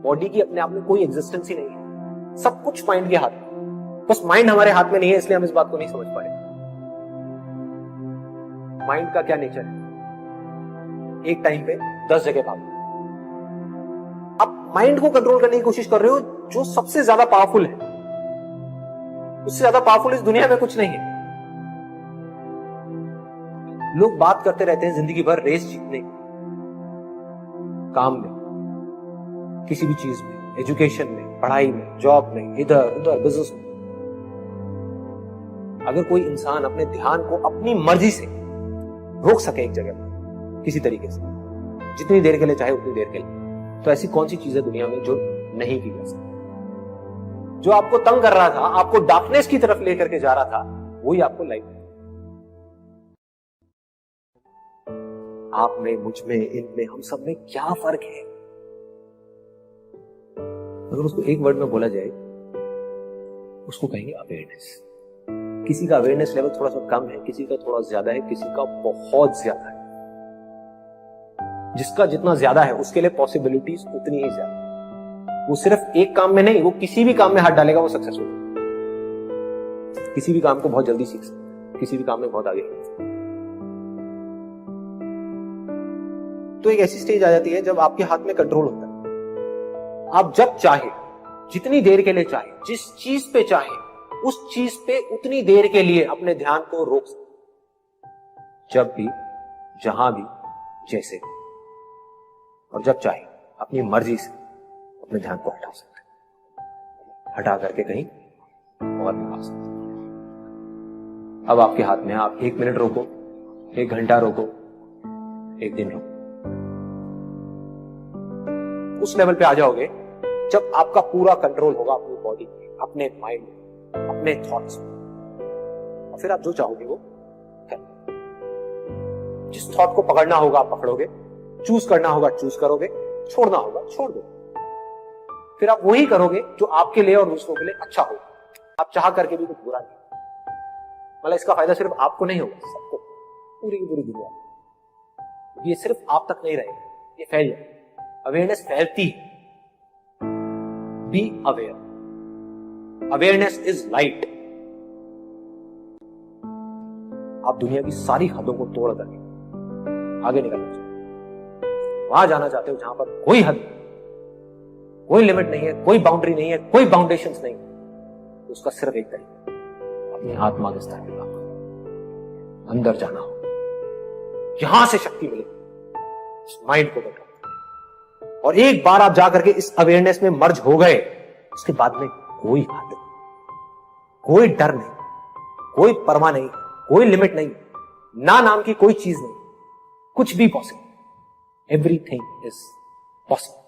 Body की अपने आप में कोई एग्जिस्टेंस ही नहीं है, सब कुछ माइंड के हाथ में। बस माइंड हमारे हाथ में नहीं है, इसलिए हम इस बात को नहीं समझ पा रहे। माइंड का क्या नेचर है? एक टाइम पे 10 जगह भागो। आप माइंड को कंट्रोल करने की कोशिश कर रहे हो जो सबसे ज्यादा पावरफुल है। उससे ज्यादा पावरफुल इस दुनिया में कुछ नहीं है। लोग बात करते रहते हैं जिंदगी भर रेस जीतने की, काम में, किसी भी चीज में, एजुकेशन में, पढ़ाई में, जॉब में, इधर उधर, बिजनेस में। अगर कोई इंसान अपने ध्यान को अपनी मर्जी से रोक सके एक जगह पर किसी तरीके से, जितनी देर के लिए चाहे उतनी देर के लिए, तो ऐसी कौन सी चीज है दुनिया में जो नहीं की जा सकती? जो आपको तंग कर रहा था, आपको डार्कनेस की तरफ लेकर के जा रहा था, वही आपको लाइट। आप में, मुझ में, इनमें, हम सब में क्या फर्क है? अगर उसको एक वर्ड में बोला जाए, उसको कहेंगे अवेयरनेस। किसी का अवेयरनेस लेवल थोड़ा सा कम है, किसी का थोड़ा ज्यादा है, किसी का बहुत ज्यादा है। जिसका जितना ज्यादा है उसके लिए पॉसिबिलिटीज उतनी ही ज्यादा। वो सिर्फ एक काम में नहीं, वो किसी भी काम में हाथ डालेगा वो सक्सेसफुल। किसी भी काम को बहुत जल्दी सीख सकता, किसी भी काम में बहुत आगे। तो एक ऐसी स्टेज आ जाती है जब आपके हाथ में कंट्रोल होता है। आप जब चाहे, जितनी देर के लिए चाहे, जिस चीज पे चाहे, उस चीज पे उतनी देर के लिए अपने ध्यान को रोक सकते, जब भी, जहां भी, जैसे भी। और जब चाहे अपनी मर्जी से अपने ध्यान को हटा सकते, हटा करके कहीं और भी आ सकते। अब आपके हाथ में है, आप 1 मिनट रोको, 1 घंटा रोको, 1 दिन रोको। उस लेवल पे आ जाओगे जब आपका पूरा कंट्रोल होगा अपनी बॉडी पे, अपने माइंड में, अपने थॉट्स में। और फिर आप जो चाहोगे वो करोगे। जिस थॉट को पकड़ना होगा आप पकड़ोगे, चूज करना होगा चूज करोगे, छोड़ना होगा छोड़ दो। फिर आप वही करोगे जो आपके लिए और दूसरों के लिए अच्छा हो। आप चाह करके भी कुछ बुरा नहीं। मतलब इसका फायदा सिर्फ आपको नहीं होगा, सबको, पूरी की पूरी दुनिया। ये सिर्फ आप तक नहीं रहेगा, ये फैल जाए। अवेयरनेस फैलती है। Be aware. Awareness is light. आप दुनिया की सारी हदों को तोड़ करके आगे निकलना चाहते हो, वहां जाना चाहते हो जहां पर कोई हद, कोई लिमिट नहीं है, कोई बाउंड्री नहीं है, कोई बाउंडेशंस नहीं है। तो उसका सिर्फ एक तरीका, अपनी आत्मा के स्तर पर अंदर जाना हो, यहां से शक्ति मिलेगी माइंड को कंट्रोल। और एक बार आप जाकर के इस अवेयरनेस में मर्ज हो गए, उसके बाद में कोई हद नहीं, कोई डर नहीं, कोई परवाह नहीं, कोई लिमिट नहीं, ना नाम की कोई चीज नहीं, कुछ भी पॉसिबल। Everything is possible.